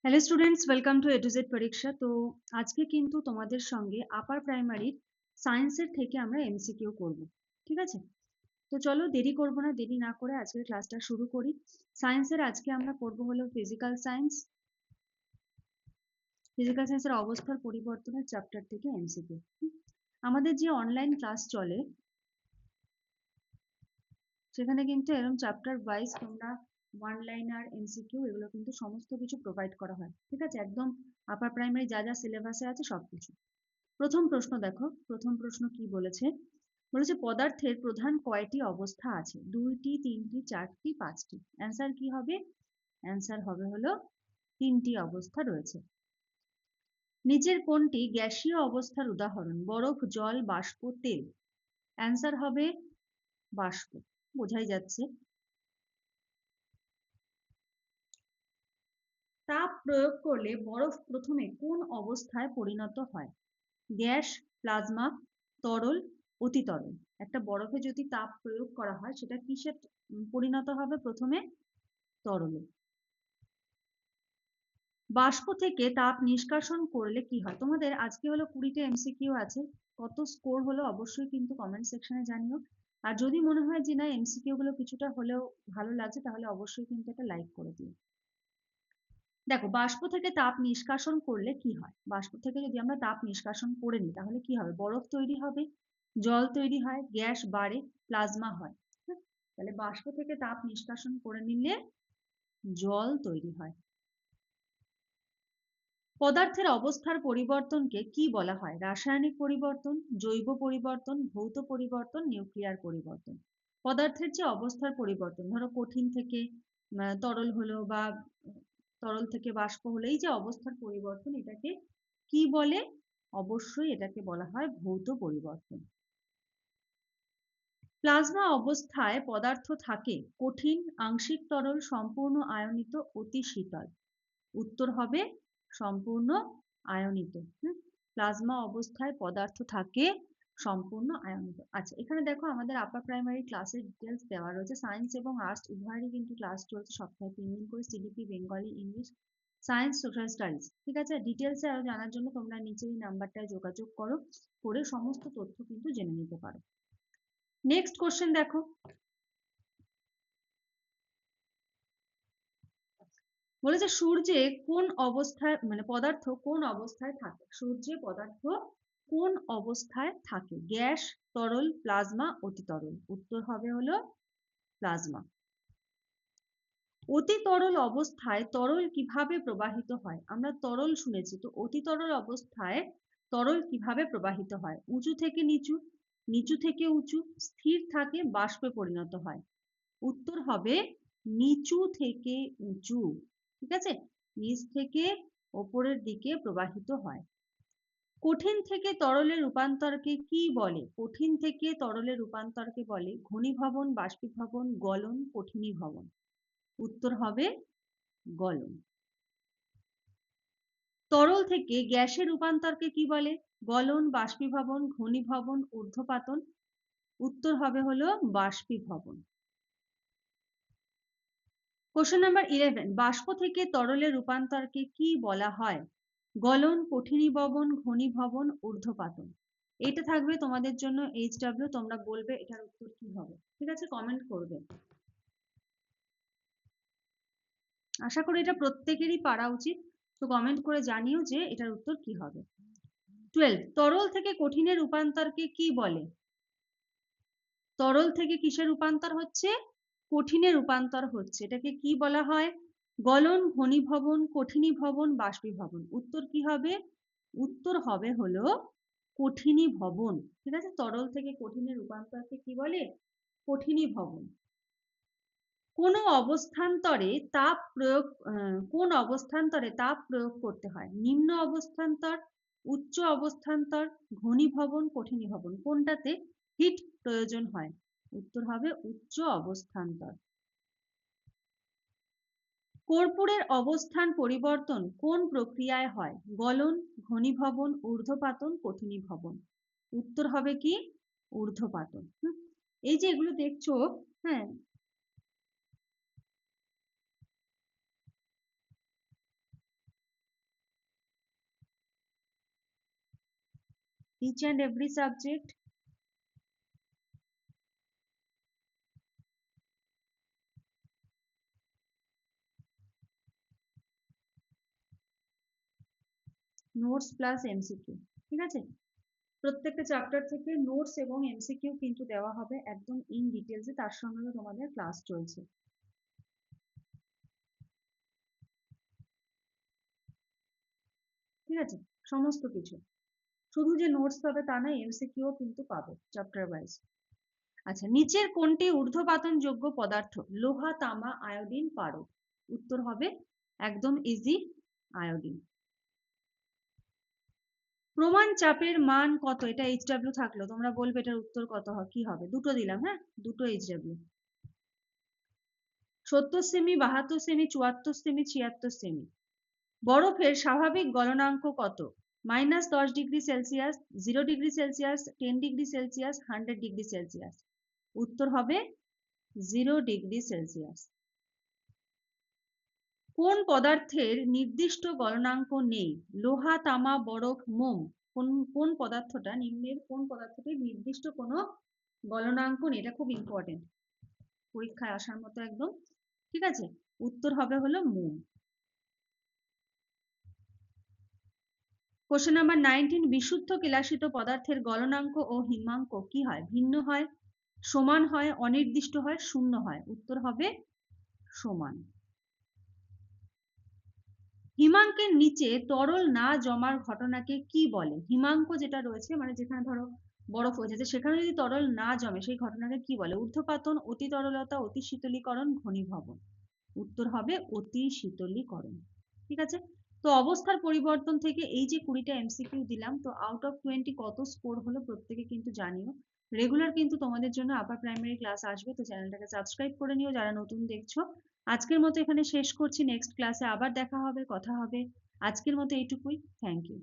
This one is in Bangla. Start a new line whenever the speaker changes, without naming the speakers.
Hello students, welcome to A to Z পরীক্ষা। তো আজকে কিন্তু তোমাদের সঙ্গে আপার প্রাইমারির সায়েন্সের থেকে আমরা এমসিকিউ করব, ঠিক আছে? তো চলো দেরি করব না, দেরি না করে আজকের ক্লাসটা শুরু করি। সায়েন্সের আজকে আমরা করব হলো ফিজিক্যাল সায়েন্সের অবস্থার পরিবর্তনের চ্যাপ্টার থেকে এমসিকিউ। আমাদের যে অনলাইন ক্লাস চলে সেখানে কিন্তু এরকম চ্যাপ্টার ওয়াইজ তোমরা ওয়ান লাইনার এমসিকিউ এগুলো কিন্তু সমস্ত কিছু প্রোভাইড করা হয়, ঠিক আছে? একদম আপার প্রাইমারি যা যা সিলেবাসে আছে সবকিছু। প্রথম প্রশ্ন দেখো, প্রথম প্রশ্ন কি বলেছে? বলেছে পদার্থের প্রধান কয়টি অবস্থা আছে? 2টি, 3টি, 4টি, 5টি। অ্যান্সার কি হবে? অ্যান্সার হবে হলো 3টি অবস্থা রয়েছে। নিচের কোনটি গ্যাসীয় অবস্থার উদাহরণ? বরফ, জল, বাষ্প, তেল। অ্যান্সার হবে বাষ্প, বোঝাই যাচ্ছে। তাপ প্রয়োগ করলে বরফ প্রথমে কোন অবস্থায় পরিণত হয়? গ্যাস, প্লাজমা, তরল, অতি তরল। একটা বরফে যদি তাপ প্রয়োগ করা হয় সেটা কিসে পরিণত হবে? প্রথমে তরলে। বাষ্প থেকে তাপ নিষ্কাশন করলে কি হয়? তোমাদের আজকে হলো 20টা এমসিকিউ আছে। কত স্কোর হলো অবশ্যই কিন্তু কমেন্ট সেকশনে জানিও। আর যদি মনে হয় যে না এমসিকিউ গুলো কিছুটা হলেও ভালো লাগছে তাহলে অবশ্যই কিন্তু একটা লাইক করে দিও। দেখো, বাষ্প থেকে তাপ নিষ্কাশন করলে কি হয়? বাষ্প থেকে যদি আমরা তাপ নিষ্কাশন করে নিই তাহলে কি হবে? বরফ তৈরি হবে, জল তৈরি হয়, গ্যাস বাড়ে, প্লাজমা হয়। তাহলে বাষ্প থেকে তাপ নিষ্কাশন করে নিলে জল তৈরি হয়। পদার্থের অবস্থার পরিবর্তনকে কি বলা হয়? রাসায়নিক পরিবর্তন, জৈব পরিবর্তন, ভৌত পরিবর্তন, নিউক্লিয়ার পরিবর্তন। পদার্থের যে অবস্থার পরিবর্তন, ধরো কঠিন থেকে তরল হলো বা তরল থেকে বাষ্প হলো, এই যে অবস্থার পরিবর্তন এটাকে কি বলে? অবশ্যই এটাকে বলা হয় ভৌত পরিবর্তন। প্লাজমা অবস্থায় পদার্থ থাকে কঠিন, আংশিক তরল, সম্পূর্ণ আয়নিত, অতি শীতল। উত্তর হবে সম্পূর্ণ আয়নিত। প্লাজমা অবস্থায় পদার্থ থাকে সম্পূর্ণ আয়নিত। আচ্ছা, এখানে দেখো আমাদের আপার প্রাইমারি ক্লাসের ডিটেলস দেওয়া রয়েছে। সায়েন্স এবং আর্টস উভয়েরই কিন্তু ক্লাস চলছে সপ্তাহে 3 দিন করে, CDP, Bengali, English, science, social studies, ঠিক আছে? ডিটেলসে আরো জানার জন্য তোমরা নিচের এই নাম্বারটায় যোগাযোগ করো, করে সমস্ত তথ্য কিন্তু জেনে নিতে পারো। নেক্সট কোশ্চেন দেখো, বলেছে সূর্যে কোন অবস্থায় পদার্থ কোন অবস্থায় থাকে? সূর্যে পদার্থ কোন অবস্থায় থাকে? গ্যাস, তরল, প্লাজমা, অতি তরল। উত্তর হবে হলো প্লাজমা। অতি তরল অবস্থায় তরল কিভাবে প্রবাহিত হয়? আমরা তরল শুনেছি, তো অতি তরল অবস্থায় তরল কিভাবে প্রবাহিত হয়? উঁচু থেকে নিচু, নিচু থেকে উঁচু, স্থির থাকে, বাষ্পে পরিণত হয়। উত্তর হবে নিচু থেকে উঁচু, ঠিক আছে? নিচ থেকে ওপরের দিকে প্রবাহিত হয়। কঠিন থেকে তরলে রূপান্তরকে কি বলে? কঠিন থেকে তরলে রূপান্তরকে বলে ঘনীভবন, বাষ্পীভবন, গলন, কঠিনীভবন। উত্তর হবে গলন। তরল থেকে গ্যাসে রূপান্তরকে কি বলে? গলন, বাষ্পীভবন, ঘনীভবন, ঊর্ধ্বপাতন। উত্তর হবে হলো বাষ্পীভবন। কোশ্চেন নাম্বার 11, বাষ্প থেকে তরলে রূপান্তরকে কি বলা হয়? গলন, কঠিনীভবন, ঘনীভবন, ঊর্ধ্বপাতন। এটা থাকবে তোমাদের জন্য HW, তোমরা বলবে এটার উত্তর কি হবে, ঠিক আছে? কমেন্ট করবে। আশা করি এটা প্রত্যেকেরই পারা উচিত, তো কমেন্ট করে জানিও যে এটার উত্তর কি হবে। 12, তরল থেকে কঠিনে রূপান্তরকে কি বলে? তরল থেকে কিসে রূপান্তর হচ্ছে? কঠিনে রূপান্তর হচ্ছে, এটাকে কি বলা হয়? গলন, ঘনীভবন, কঠিনীভবন, বাষ্পীভবন। উত্তর কি হবে? উত্তর হবে হলো কঠিনীভবন, ঠিক আছে? তরল থেকে কঠিনে রূপান্তরকে কি বলে? কঠিনীভবন। কোন অবস্থান্তরে তাপ প্রয়োগ কোন অবস্থান্তরে তাপ প্রয়োগ করতে হয়? নিম্ন অবস্থান্তর, উচ্চ অবস্থান্তর, ঘনীভবন, কঠিনীভবন। কোনটাতে হিট প্রয়োজন হয়? উত্তর হবে উচ্চ অবস্থান্তর। কর্পূরের অবস্থান পরিবর্তন কোন প্রক্রিয়ায় হয়? গলন, ঘনীভবন, ঊর্ধ্বপাতন, কঠিনীভবন। উত্তর হবে কি? ঊর্ধ্বপাতন। এই যে এগুলো দেখছো, হ্যাঁ, each and every subject. Notes plus MCQ, ঠিক আছে? প্রত্যেকটা চ্যাপ্টার থেকে নোটস এবং এমসিকিউ কিন্তু দেওয়া হবে একদম ইন ডিটেলসে, তার সঙ্গে তোমাদের ক্লাস চলছে। ঠিক আছে, সমস্ত কিছু, শুধু যে নোটস পাবে তা নয়, এমসিকিউ কিন্তু পাবে চ্যাপ্টার ওয়াইজ। আচ্ছা, নিচের কোনটি ঊর্ধ্বপাতনযোগ্য পদার্থ? লোহা, তামা, আয়োডিন, পারদ। উত্তর হবে একদম ইজি, আয়োডিন। প্রমাণ চাপের মান কত? এটা এইচডব্লিউ থাকলো, তোমরা বলবে এটার উত্তর কত হয়, কি হবে? দুটো দিলাম, হ্যাঁ, দুটো HW. 70 semi, 72 semi, 74 semi, 76 semi. বরফের স্বাভাবিক গলনাঙ্ক কত? -10 degree Celsius, 0 degree Celsius, 10 degree Celsius, 100 degree Celsius. উত্তর হবে 0 ডিগ্রি সেলসিয়াস। কোন পদার্থের নির্দিষ্ট গলনাঙ্ক নেই? লোহা, তামা, বরফ, মোম। কোন পদার্থটা, নিম্নের কোন পদার্থটির নির্দিষ্ট কোনো গলনাঙ্ক নেই? এটা খুব ইম্পর্টেন্ট, পরীক্ষায় আসার মতো একদম, ঠিক আছে? উত্তর হবে হলো মোম। কোশ্চেন নাম্বার 19, বিশুদ্ধ কেলাসিত পদার্থের গলনাঙ্ক ও হিমাঙ্ক কি হয়? ভিন্ন হয়, সমান হয়, অনির্দিষ্ট হয়, শূন্য হয়। উত্তর হবে সমান। হিমাঙ্কের নিচে তরল না জমার ঘটনাকে কি বলে? হিমাঙ্ক যেটা রয়েছে, মানে যেখানে ধরো বরফ হয়ে যাচ্ছে, সেখানে যদি তরল না জমে, সেই ঘটনাকে কি বলে? ঊর্ধ্বপাতন, অতি তরলতা, অতি শীতলীকরণ, ঘনীভবন। উত্তর হবে অতি শীতলীকরণ। ঠিক আছে, তো অবস্থার পরিবর্তন থেকে এই যে 20টা এমসিকিউ দিলাম, তো আউট অফ 20 কত স্কোর হলো প্রত্যেকে কিন্তু জানিও। রেগুলার কিন্তু তোমাদের জন্য আপার প্রাইমারি ক্লাস আসবে, তো চ্যানেলটাকে সাবস্ক্রাইব করে নিও যারা নতুন দেখছো। আজকের মতো এখানে শেষ করছি, নেক্সট ক্লাসে আবার দেখা হবে, কথা হবে। আজকের মতো এইটুকুই, থ্যাংক ইউ।